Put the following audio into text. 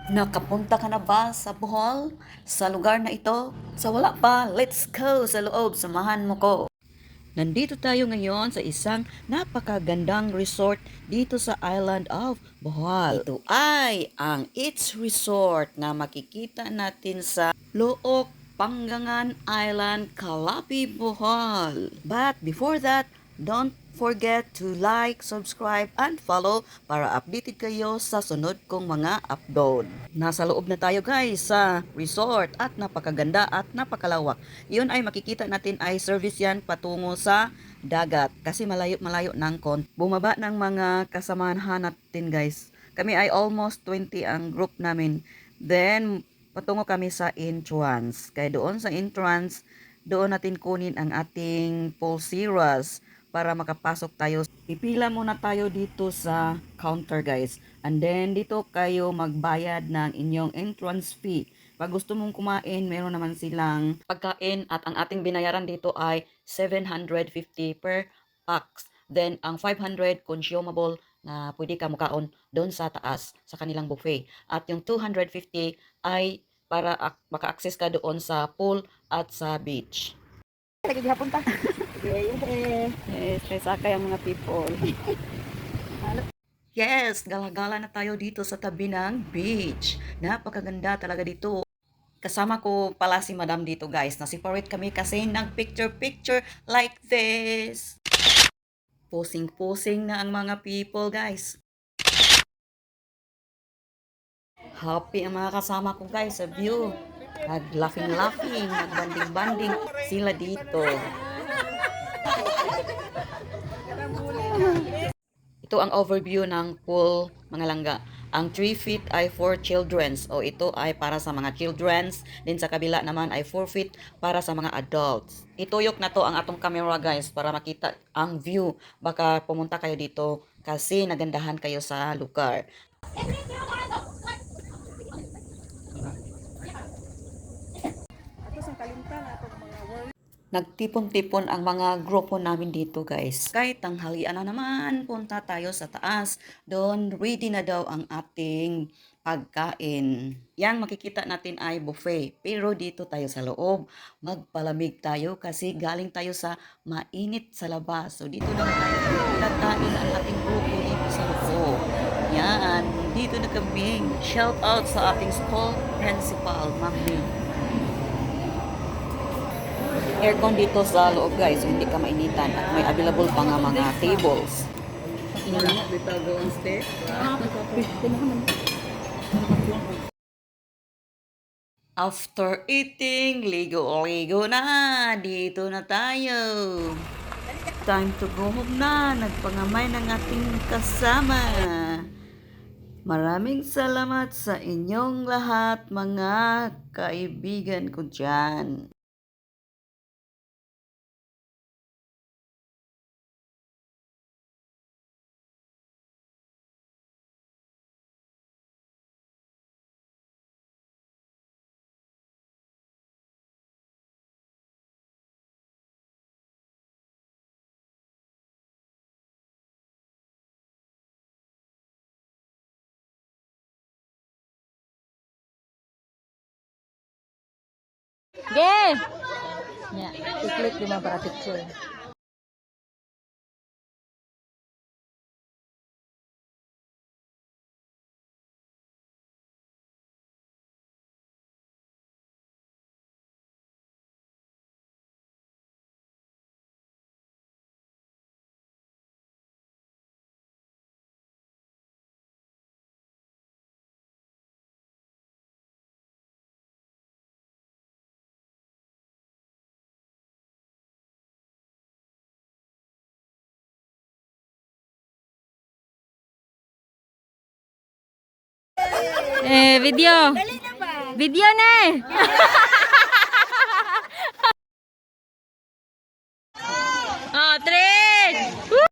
Nakapunta ka na ba sa Bohol? Sa lugar na ito? Sa wala pa, let's go sa loob, samahan mo ko. Nandito tayo ngayon sa isang napakagandang resort dito sa island of Bohol. Ito ay ang It's Resort na makikita natin sa Look, Panggangan Island, Calapi, Bohol. But before that, don't forget to like, subscribe, and follow para updated kayo sa sunod kong mga upload. Nasa loob na tayo guys sa resort at napakaganda at napakalawak. Yun ay makikita natin ay service yan patungo sa dagat kasi malayo-malayo ng bumaba ng mga kasamahan natin guys. Kami ay almost 20 ang group namin. Then patungo kami sa entrance. Kaya doon sa entrance, doon natin kunin ang ating pulseras para makapasok tayo. Pipila muna tayo dito sa counter guys. And then dito kayo magbayad ng inyong entrance fee. Pag gusto mong kumain, meron naman silang pagkain at ang ating binayaran dito ay 750 per pax. Then ang 500 consumable na pwede ka mukaon doon sa taas sa kanilang buffet. At yung 250 ay para maka-access ka doon sa pool at sa beach. Lagi gihapon ta. Yes, may sakay ang mga people. Yes, gala-gala na tayo dito sa tabi ng beach. Napakaganda talaga dito. Kasama ko pala si Madam dito guys. Na-separate kami kasi ng picture-picture like this. Posing-posing na ang mga people guys. Happy ang mga kasama ko guys sa view. Nag-laughing-laughing, nag-banding-banding sila dito. Ito ang overview ng pool, mga langga. Ang 3 feet ay for children's o ito ay para sa mga children's. Din sa kabila naman ay 4 feet para sa mga adults. Ituyok na to ang atong camera guys para makita ang view. Baka pumunta kayo dito kasi nagandahan kayo sa lugar. Ato sang kalimtan atong mga work. Nagtipon-tipon ang mga grupo namin dito guys. Kahit tanghalian na naman, punta tayo sa taas. Doon, ready na daw ang ating pagkain. Yang makikita natin ay buffet. Pero dito tayo sa loob, magpalamig tayo kasi galing tayo sa mainit sa labas. So dito naman tayo nagkain ang ating grupo dito sa loob. Yan, dito na kami. Shout out sa ating school principal, Ma'am Lee. Aircon dito sa loob guys, so hindi ka mainitan at may available pa nga mga tables. After eating, ligo-ligo na. Dito na tayo. Time to go home na. Nagpangamay ng ating kasama. Maraming salamat sa inyong lahat mga kaibigan ko dyan. Ge. Nya, i-click di man para picture. Video. Video na eh. Oh, 3